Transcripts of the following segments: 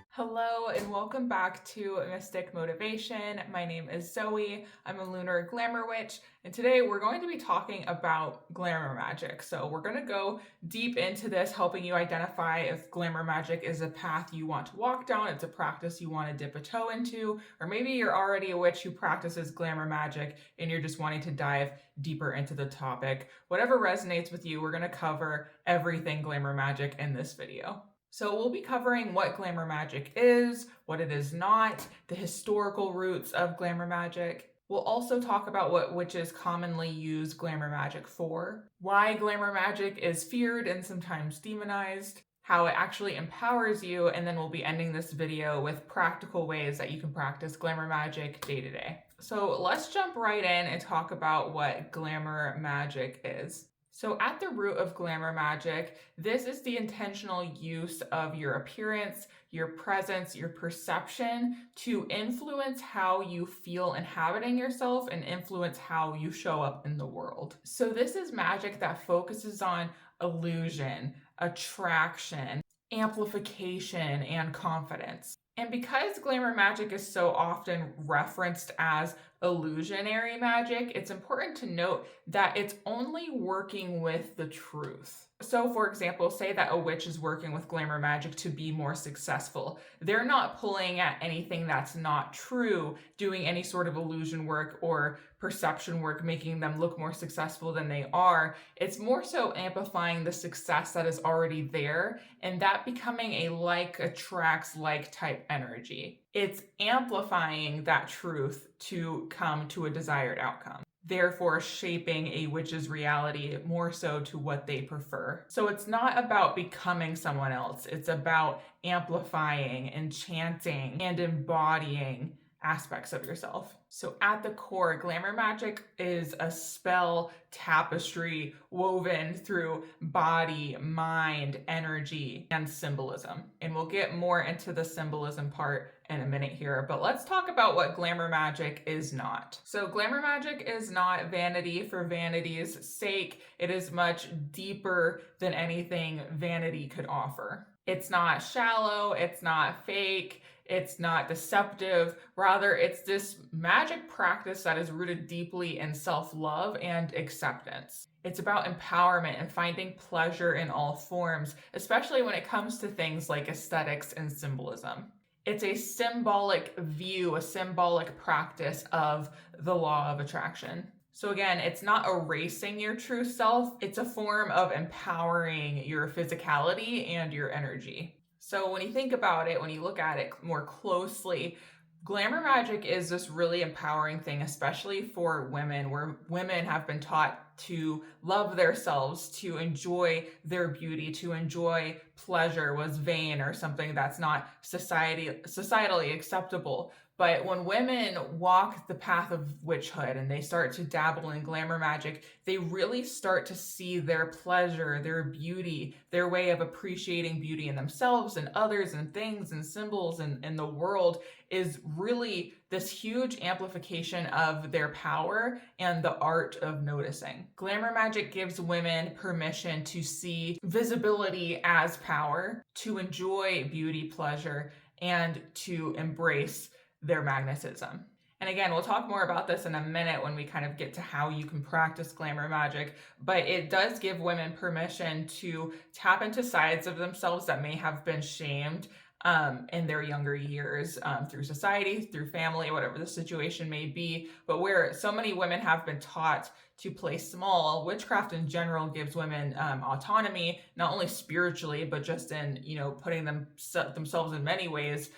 Hello and welcome back to Mystic Motivation. My name is Zoe. I'm a lunar glamour witch, and today we're going to be talking about glamour magic. So we're going to go deep into this, helping you identify if glamour magic is a path you want to walk down, it's a practice you want to dip a toe into, or maybe you're already a witch who practices glamour magic and you're just wanting to dive deeper into the topic. Whatever resonates with you, we're going to cover everything glamour magic in this video. So we'll be covering what glamour magic is, what it is not, the historical roots of glamour magic. We'll also talk about what witches commonly use glamour magic for, why glamour magic is feared and sometimes demonized, how it actually empowers you, and then we'll be ending this video with practical ways that you can practice glamour magic day to day. So let's jump right in and talk about what glamour magic is. So at the root of glamour magic, this is the intentional use of your appearance, your presence, your perception to influence how you feel inhabiting yourself and influence how you show up in the world. So this is magic that focuses on illusion, attraction, amplification, and confidence. And because glamour magic is so often referenced as illusionary magic, it's important to note that it's only working with the truth. So for example, say that a witch is working with glamour magic to be more successful. They're not pulling at anything that's not true, doing any sort of illusion work or perception work, making them look more successful than they are. It's more so amplifying the success that is already there, and that becoming a like attracts like type energy. It's amplifying that truth to come to a desired outcome, therefore shaping a witch's reality more so to what they prefer. So it's not about becoming someone else. It's about amplifying, enchanting, and embodying aspects of yourself. So at the core, glamour magic is a spell tapestry woven through body, mind, energy, and symbolism. And we'll get more into the symbolism part in a minute here, but let's talk about what glamour magic is not. So glamour magic is not vanity for vanity's sake. It is much deeper than anything vanity could offer. It's not shallow, it's not fake, it's not deceptive. Rather, it's this magic practice that is rooted deeply in self-love and acceptance. It's about empowerment and finding pleasure in all forms, especially when it comes to things like aesthetics and symbolism. It's a symbolic view, a symbolic practice of the law of attraction. So again, it's not erasing your true self, it's a form of empowering your physicality and your energy. So when you think about it, when you look at it more closely, glamour magic is this really empowering thing, especially for women, where women have been taught to love themselves, to enjoy their beauty, to enjoy pleasure was vain or something that's not societally acceptable. But when women walk the path of witchhood and they start to dabble in glamour magic, they really start to see their pleasure, their beauty, their way of appreciating beauty in themselves and others and things and symbols and the world is really this huge amplification of their power and the art of noticing. Glamour magic gives women permission to see visibility as power, to enjoy beauty, pleasure, and to embrace their magnetism. And again, we'll talk more about this in a minute when we kind of get to how you can practice glamour magic, but it does give women permission to tap into sides of themselves that may have been shamed in their younger years through society, through family, whatever the situation may be. But where so many women have been taught to play small, witchcraft in general gives women autonomy, not only spiritually, but just in, putting themselves in many ways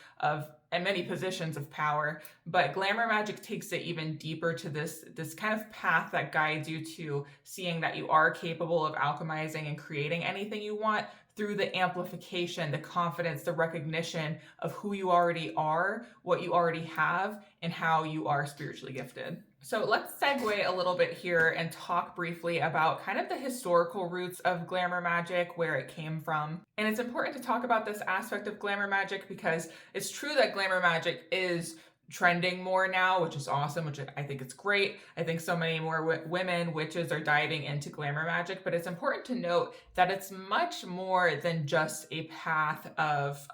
and many positions of power. But glamour magic takes it even deeper to this kind of path that guides you to seeing that you are capable of alchemizing and creating anything you want through the amplification, the confidence, the recognition of who you already are, what you already have, and how you are spiritually gifted. So let's segue a little bit here and talk briefly about kind of the historical roots of glamour magic, where it came from. And it's important to talk about this aspect of glamour magic because it's true that glamour magic is trending more now, which is awesome, which I think it's great. I think so many more women witches are diving into glamour magic, but it's important to note that it's much more than just a path of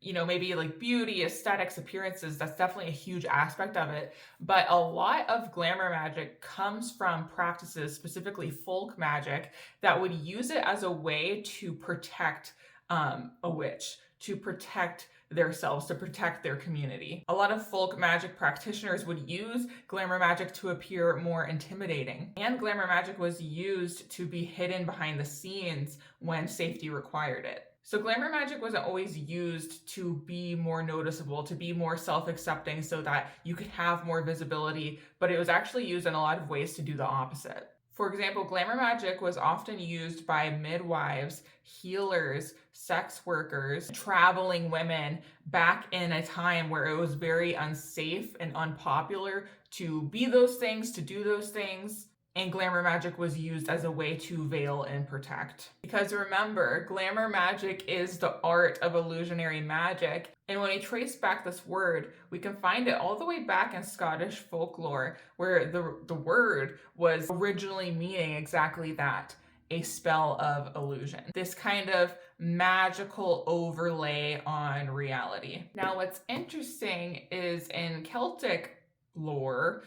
maybe like beauty, aesthetics, appearances. That's definitely a huge aspect of it. But a lot of glamour magic comes from practices, specifically folk magic, that would use it as a way to protect a witch, to protect themselves, to protect their community. A lot of folk magic practitioners would use glamour magic to appear more intimidating. And glamour magic was used to be hidden behind the scenes when safety required it. So glamour magic wasn't always used to be more noticeable, to be more self-accepting so that you could have more visibility, but it was actually used in a lot of ways to do the opposite. For example, glamour magic was often used by midwives, healers, sex workers, traveling women back in a time where it was very unsafe and unpopular to be those things, to do those things. And glamour magic was used as a way to veil and protect. Because remember, glamour magic is the art of illusionary magic. And when we trace back this word, we can find it all the way back in Scottish folklore, where the word was originally meaning exactly that, a spell of illusion. This kind of magical overlay on reality. Now, what's interesting is in Celtic lore,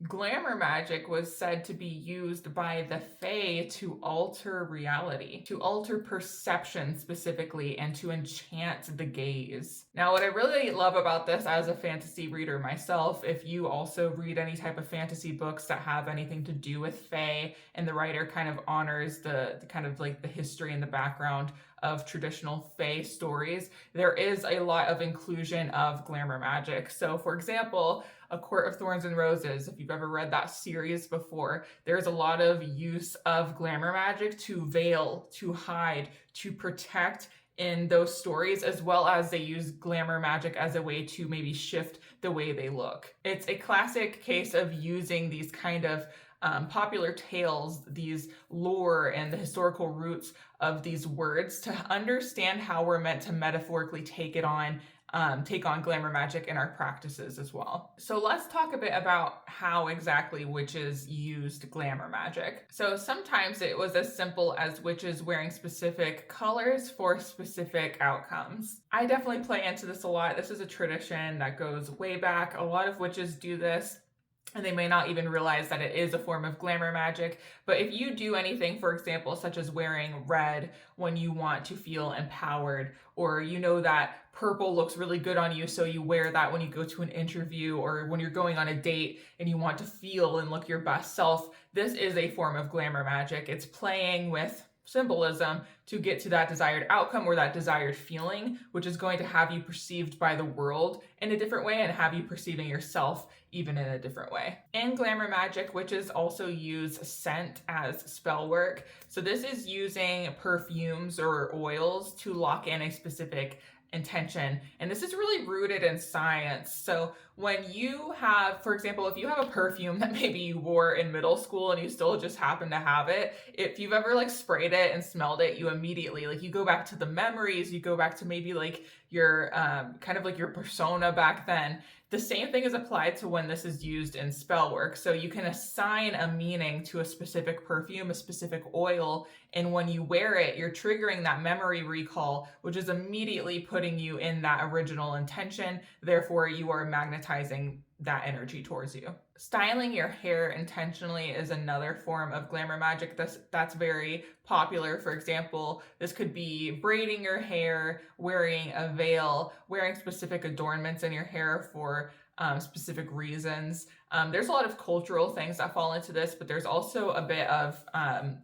glamour magic was said to be used by the Fae to alter reality, to alter perception specifically, and to enchant the gaze. Now, what I really love about this as a fantasy reader myself, if you also read any type of fantasy books that have anything to do with Fae, and the writer kind of honors the kind of like the history and the background of traditional Fae stories, there is a lot of inclusion of glamour magic. So for example, A Court of Thorns and Roses, if you've ever read that series before, there's a lot of use of glamour magic to veil, to hide, to protect in those stories, as well as they use glamour magic as a way to maybe shift the way they look. It's a classic case of using these kind of popular tales, these lore and the historical roots of these words to understand how we're meant to metaphorically take on glamour magic in our practices as well. So let's talk a bit about how exactly witches used glamour magic. So sometimes it was as simple as witches wearing specific colors for specific outcomes. I definitely play into this a lot. This is a tradition that goes way back. A lot of witches do this, and they may not even realize that it is a form of glamour magic. But if you do anything, for example, such as wearing red when you want to feel empowered, or you know that purple looks really good on you, so you wear that when you go to an interview or when you're going on a date and you want to feel and look your best self, this is a form of glamour magic. It's playing with symbolism to get to that desired outcome or that desired feeling, which is going to have you perceived by the world in a different way and have you perceiving yourself even in a different way. In glamour magic, witches also use scent as spell work. So this is using perfumes or oils to lock in a specific intention. And this is really rooted in science. So when you have, for example, if you have a perfume that maybe you wore in middle school and you still just happen to have it, if you've ever like sprayed it and smelled it, you immediately, like you go back to the memories, you go back to maybe like your kind of like your persona back then. The same thing is applied to when this is used in spell work. So you can assign a meaning to a specific perfume, a specific oil, and when you wear it, you're triggering that memory recall, which is immediately putting you in that original intention. Therefore, you are magnetizing that energy towards you. Styling your hair intentionally is another form of glamour magic that's very popular. For example, this could be braiding your hair, wearing a veil, wearing specific adornments in your hair for specific reasons. There's a lot of cultural things that fall into this, but there's also a bit of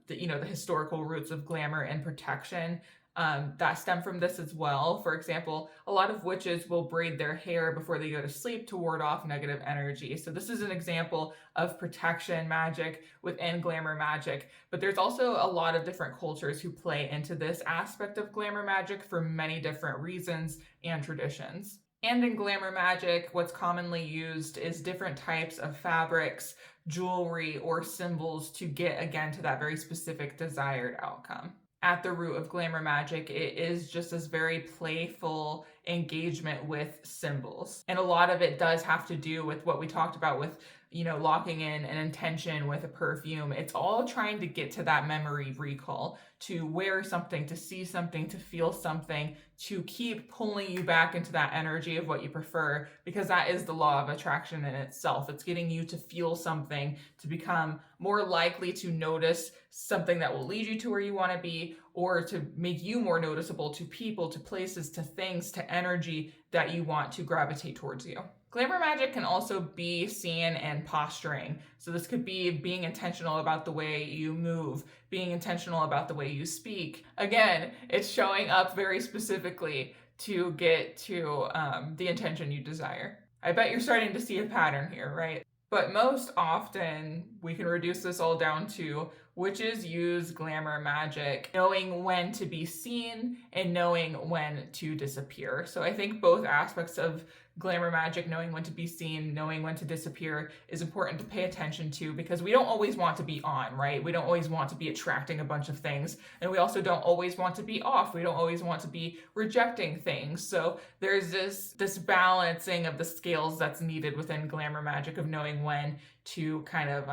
the historical roots of glamour and protection that stem from this as well. For example, a lot of witches will braid their hair before they go to sleep to ward off negative energy. So this is an example of protection magic within glamour magic. But there's also a lot of different cultures who play into this aspect of glamour magic for many different reasons and traditions. And in glamour magic, what's commonly used is different types of fabrics, jewelry, or symbols to get, again, to that very specific desired outcome. at the root of Glamour Magick, it is just this very playful engagement with symbols. And a lot of it does have to do with what we talked about with, locking in an intention with a perfume. It's all trying to get to that memory recall, to wear something, to see something, to feel something, to keep pulling you back into that energy of what you prefer, because that is the law of attraction in itself. It's getting you to feel something, to become more likely to notice something that will lead you to where you want to be, or to make you more noticeable to people, to places, to things, to energy that you want to gravitate towards you. Glamour Magick can also be seen in posturing. So this could be being intentional about the way you move, being intentional about the way you speak. Again, it's showing up very specifically to get to the intention you desire. I bet you're starting to see a pattern here, right? But most often, we can reduce this all down to witches use Glamour Magick knowing when to be seen and knowing when to disappear. So I think both aspects of Glamour Magick, knowing when to be seen, knowing when to disappear, is important to pay attention to, because we don't always want to be on, right? We don't always want to be attracting a bunch of things, and we also don't always want to be off. We don't always want to be rejecting things. So there's this balancing of the scales that's needed within Glamour Magick, of knowing when to kind of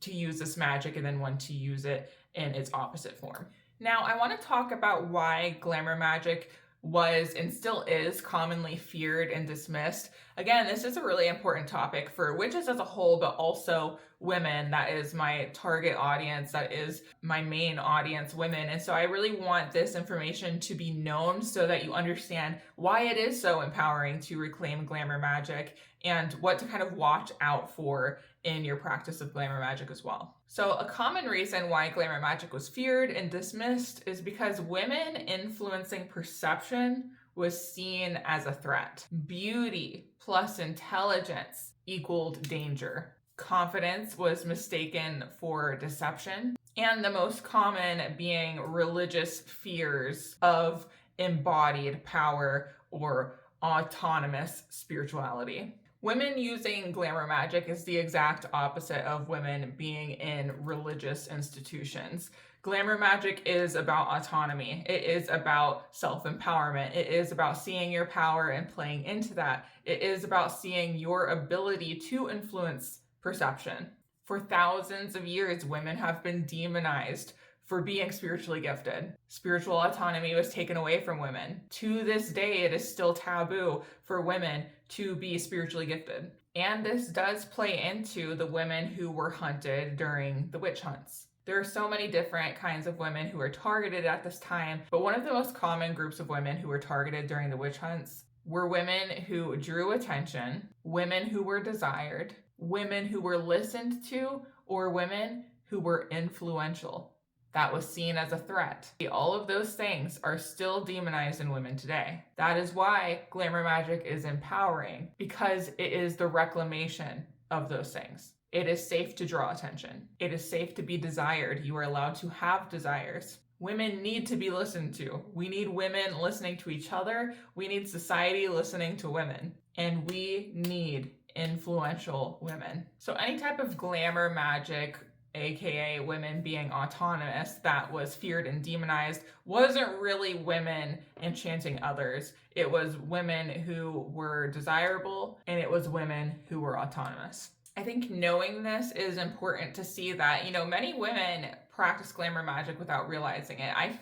to use this magic and then when to use it in its opposite form. Now, I want to talk about why Glamour Magick was and still is commonly feared and dismissed. Again, this is a really important topic for witches as a whole, but also women. That is my target audience. That is my main audience, women. And so I really want this information to be known so that you understand why it is so empowering to reclaim Glamour Magick and what to kind of watch out for in your practice of Glamour Magick as well. So a common reason why Glamour Magick was feared and dismissed is because women influencing perception was seen as a threat. Beauty plus intelligence equaled danger. Confidence was mistaken for deception. And the most common being religious fears of embodied power or autonomous spirituality. Women using Glamour Magick is the exact opposite of women being in religious institutions. Glamour Magick is about autonomy. It is about self-empowerment. It is about seeing your power and playing into that. It is about seeing your ability to influence perception. For thousands of years, women have been demonized for being spiritually gifted. Spiritual autonomy was taken away from women. To this day, it is still taboo for women to be spiritually gifted. And this does play into the women who were hunted during the witch hunts. There are so many different kinds of women who were targeted at this time, but one of the most common groups of women who were targeted during the witch hunts were women who drew attention, women who were desired, women who were listened to, or women who were influential. That was seen as a threat. All of those things are still demonized in women today. That is why Glamour Magick is empowering, because it is the reclamation of those things. It is safe to draw attention. It is safe to be desired. You are allowed to have desires. Women need to be listened to. We need women listening to each other. We need society listening to women. And we need influential women. So any type of Glamour Magick, aka women being autonomous, that was feared and demonized, wasn't really women enchanting others. It was women who were desirable, and it was women who were autonomous. I think knowing this is important to see that, many women practice Glamour Magick without realizing it. I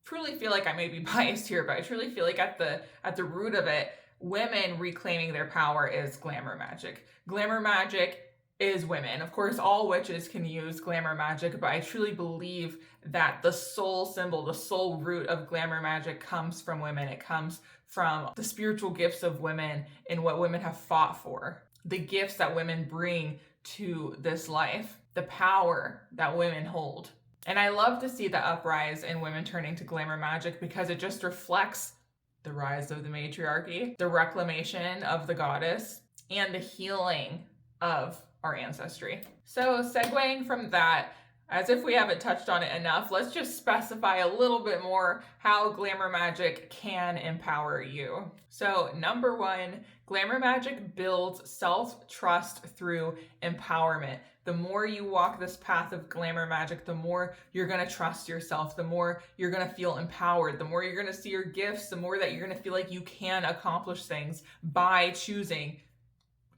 truly feel like I may be biased here, but I truly feel like at the root of it, women reclaiming their power is Glamour Magick. Glamour Magick is women. Of course, all witches can use Glamour Magick, but I truly believe that the soul symbol, the soul root of Glamour Magick comes from women. It comes from the spiritual gifts of women and what women have fought for, the gifts that women bring to this life, the power that women hold. And I love to see the uprise in women turning to Glamour Magick, because it just reflects the rise of the matriarchy, the reclamation of the goddess, and the healing of our ancestry. So segueing from that, As if we haven't touched on it enough, let's just specify a little bit more how Glamour Magick can empower you. So, number one, Glamour Magick builds self-trust through empowerment. The more you walk this path of Glamour Magick, the more you're going to trust yourself, the more you're going to feel empowered, the more you're going to see your gifts, the more that you're going to feel like you can accomplish things by choosing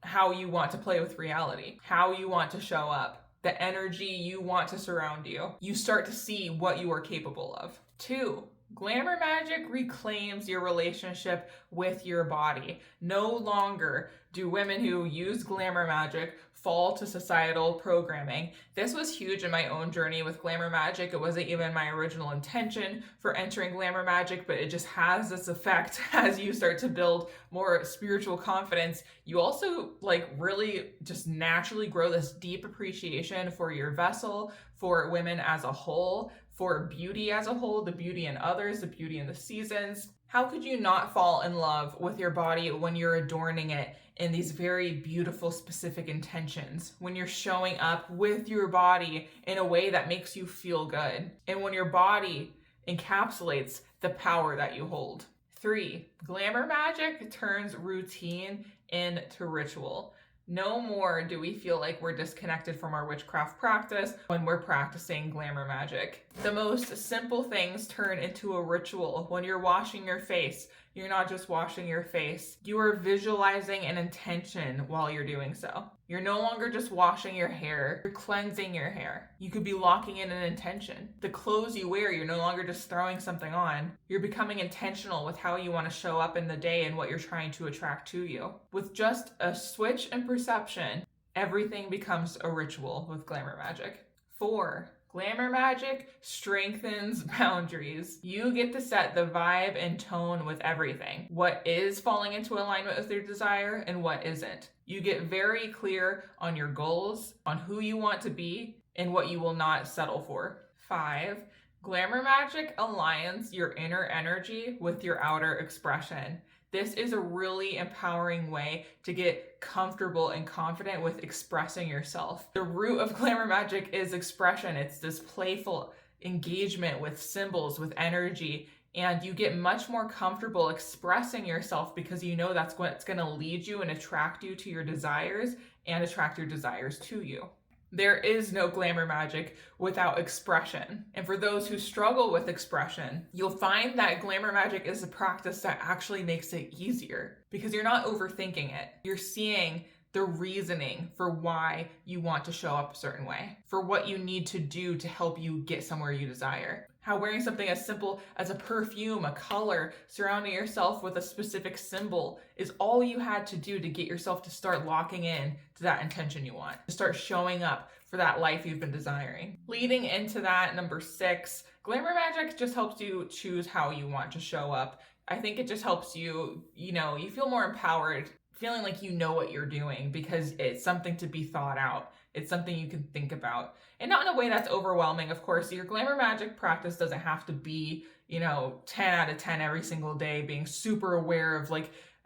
how you want to play with reality, how you want to show up, the energy you want to surround you. You start to see what you are capable of. 2, Glamour Magick reclaims your relationship with your body. No longer do women who use Glamour Magick fall to societal programming. This was huge in my own journey with Glamour Magick. It wasn't even my original intention for entering Glamour Magick, but it just has this effect as you start to build more spiritual confidence. You also really just naturally grow this deep appreciation for your vessel, for women as a whole, for beauty as a whole, the beauty in others, the beauty in the seasons. How could you not fall in love with your body when you're adorning it in these very beautiful, specific intentions? When you're showing up with your body in a way that makes you feel good, and when your body encapsulates the power that you hold. 3, Glamour Magick turns routine into ritual. No more do we feel like we're disconnected from our witchcraft practice when we're practicing Glamour Magick. The most simple things turn into a ritual. When you're washing your face, you're not just washing your face. You are visualizing an intention while you're doing so. You're no longer just washing your hair. You're cleansing your hair. You could be locking in an intention. The clothes you wear, you're no longer just throwing something on. You're becoming intentional with how you want to show up in the day and what you're trying to attract to you. With just a switch in perception, everything becomes a ritual with Glamour Magick. 4, Glamour Magick strengthens boundaries. You get to set the vibe and tone with everything. What is falling into alignment with your desire and what isn't. You get very clear on your goals, on who you want to be, and what you will not settle for. 5, Glamour Magick aligns your inner energy with your outer expression. This is a really empowering way to get comfortable and confident with expressing yourself. The root of Glamour Magick is expression. It's this playful engagement with symbols, with energy, and you get much more comfortable expressing yourself because you know that's what's going to lead you and attract you to your desires and attract your desires to you. There is no Glamour Magick without expression. And for those who struggle with expression, you'll find that Glamour Magick is a practice that actually makes it easier because you're not overthinking it. You're seeing the reasoning for why you want to show up a certain way, for what you need to do to help you get somewhere you desire. How wearing something as simple as a perfume, a color, surrounding yourself with a specific symbol is all you had to do to get yourself to start locking in to that intention you want, to start showing up for that life you've been desiring. Leading into that, number 6, Glamour Magick just helps you choose how you want to show up. I think it just helps you, you feel more empowered, feeling like you know what you're doing because it's something to be thought out. It's something you can think about. And not in a way that's overwhelming, of course. Your Glamour Magick practice doesn't have to be, 10 out of 10 every single day, being super aware of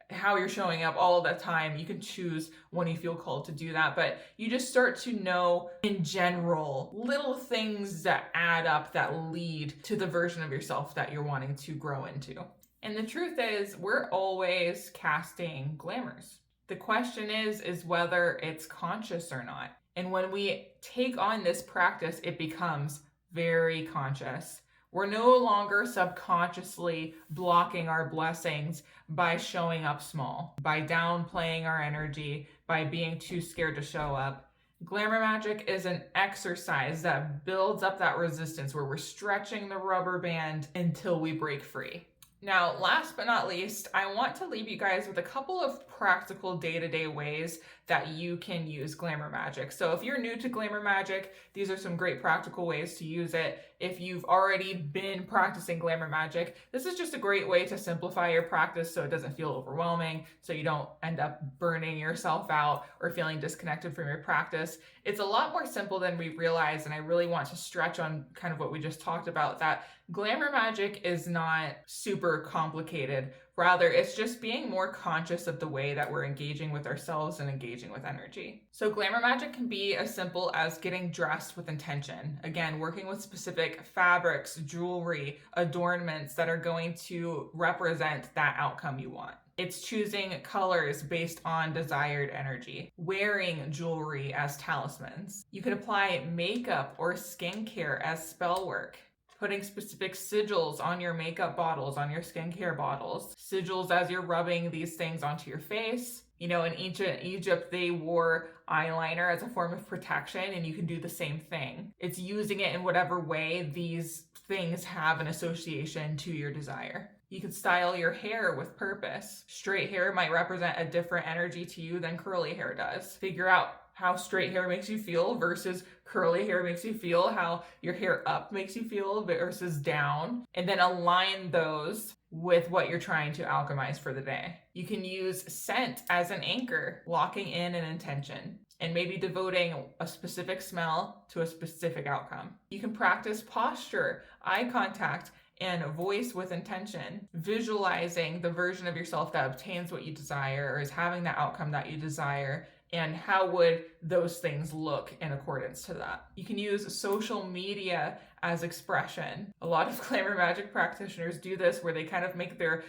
how you're showing up all the time. You can choose when you feel called to do that, but you just start to know in general little things that add up that lead to the version of yourself that you're wanting to grow into. And the truth is, we're always casting glamours. The question is whether it's conscious or not. And when we take on this practice, it becomes very conscious. We're no longer subconsciously blocking our blessings by showing up small, by downplaying our energy, by being too scared to show up. Glamour Magick is an exercise that builds up that resistance where we're stretching the rubber band until we break free. Now, last but not least, I want to leave you guys with a couple of practical day-to-day ways that you can use Glamour Magick. So if you're new to Glamour Magick, these are some great practical ways to use it. If you've already been practicing Glamour Magick, this is just a great way to simplify your practice so it doesn't feel overwhelming, so you don't end up burning yourself out or feeling disconnected from your practice. It's a lot more simple than we realize, and I really want to stretch on kind of what we just talked about, that Glamour Magick is not super complicated Rather, it's just being more conscious of the way that we're engaging with ourselves and engaging with energy. So glamour magic can be as simple as getting dressed with intention. Again, working with specific fabrics, jewelry, adornments that are going to represent that outcome you want. It's choosing colors based on desired energy, wearing jewelry as talismans. You could apply makeup or skincare as spell work, putting specific sigils on your makeup bottles, on your skincare bottles, sigils as you're rubbing these things onto your face. You know, in Egypt, they wore eyeliner as a form of protection, and you can do the same thing. It's using it in whatever way these things have an association to your desire. You could style your hair with purpose. Straight hair might represent a different energy to you than curly hair does. Figure out how straight hair makes you feel versus curly hair makes you feel, how your hair up makes you feel versus down, and then align those with what you're trying to alchemize for the day. You can use scent as an anchor, locking in an intention, and maybe devoting a specific smell to a specific outcome. You can practice posture, eye contact, and voice with intention, visualizing the version of yourself that obtains what you desire or is having the outcome that you desire, and how would those things look in accordance to that. You can use social media as expression. A lot of glamour magic practitioners do this where they kind of make their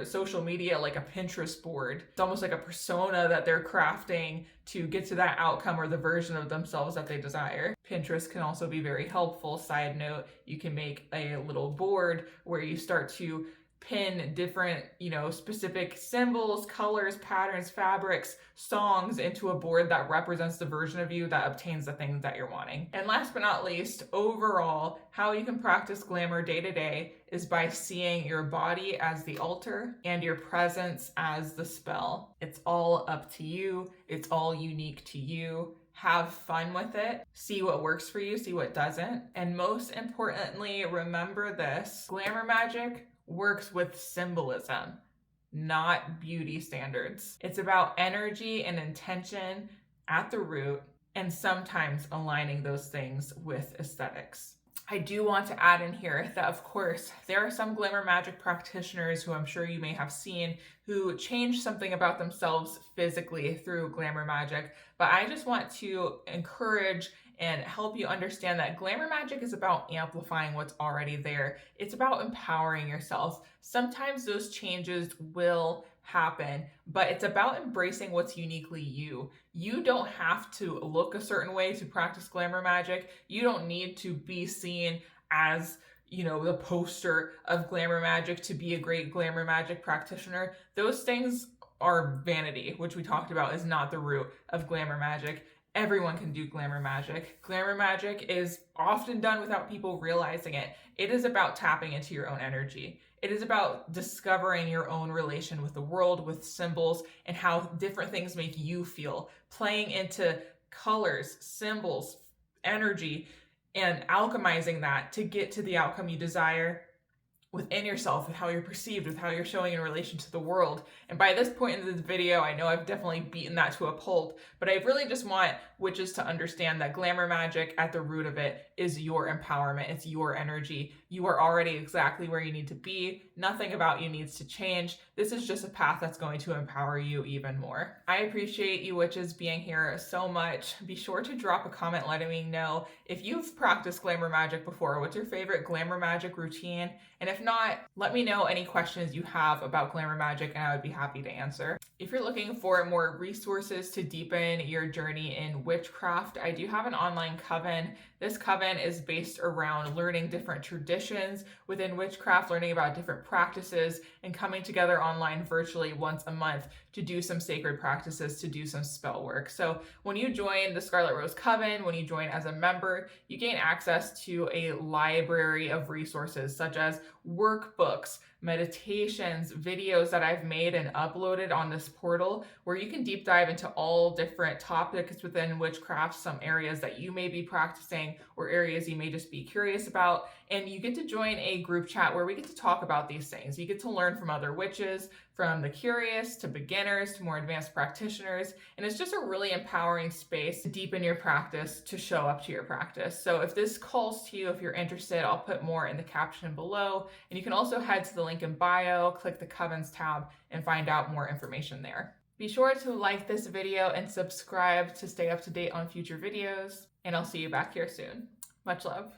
social media like a Pinterest board. It's almost like a persona that they're crafting to get to that outcome or the version of themselves that they desire. Pinterest can also be very helpful. Side note, you can make a little board where you start to pin different, specific symbols, colors, patterns, fabrics, songs into a board that represents the version of you that obtains the things that you're wanting. And last but not least, overall, how you can practice glamour day to day is by seeing your body as the altar and your presence as the spell. It's all up to you. It's all unique to you. Have fun with it. See what works for you, see what doesn't. And most importantly, remember this: glamour magic works with symbolism, not beauty standards. It's about energy and intention at the root, and sometimes aligning those things with aesthetics. I do want to add in here that, of course, there are some glamour magic practitioners who I'm sure you may have seen who change something about themselves physically through glamour magic, but I just want to encourage and help you understand that glamour magic is about amplifying what's already there. It's about empowering yourself. Sometimes those changes will happen, but it's about embracing what's uniquely you. You don't have to look a certain way to practice glamour magic. You don't need to be seen as the poster of glamour magic to be a great glamour magic practitioner. Those things are vanity, which we talked about is not the root of glamour magic. Everyone can do glamour magic. Glamour magic is often done without people realizing it. It is about tapping into your own energy. It is about discovering your own relation with the world, with symbols, and how different things make you feel. Playing into colors, symbols, energy, and alchemizing that to get to the outcome you desire within yourself, with how you're perceived, with how you're showing in relation to the world. And by this point in this video, I know I've definitely beaten that to a pulp, but I really just want witches to understand that glamour magic at the root of it is your empowerment. It's your energy. You are already exactly where you need to be. Nothing about you needs to change. This is just a path that's going to empower you even more. I appreciate you witches being here so much. Be sure to drop a comment letting me know if you've practiced glamour magic before. What's your favorite glamour magic routine? And if not, let me know any questions you have about glamour magic and I would be happy to answer. If you're looking for more resources to deepen your journey in witchcraft, I do have an online coven. This coven is based around learning different traditions within witchcraft, learning about different practices, and coming together online virtually once a month to do some sacred practices, to do some spell work. So when you join the Scarlet Rose Coven, when you join as a member, you gain access to a library of resources such as workbooks, meditations, videos that I've made and uploaded on this portal where you can deep dive into all different topics within witchcraft, some areas that you may be practicing or areas you may just be curious about. And you get to join a group chat where we get to talk about these things. You get to learn from other witches, from the curious to beginners to more advanced practitioners. And it's just a really empowering space to deepen your practice, to show up to your practice. So if this calls to you, if you're interested, I'll put more in the caption below. And you can also head to the link link in bio, click the Covens tab, and find out more information there. Be sure to like this video and subscribe to stay up to date on future videos, and I'll see you back here soon. Much love.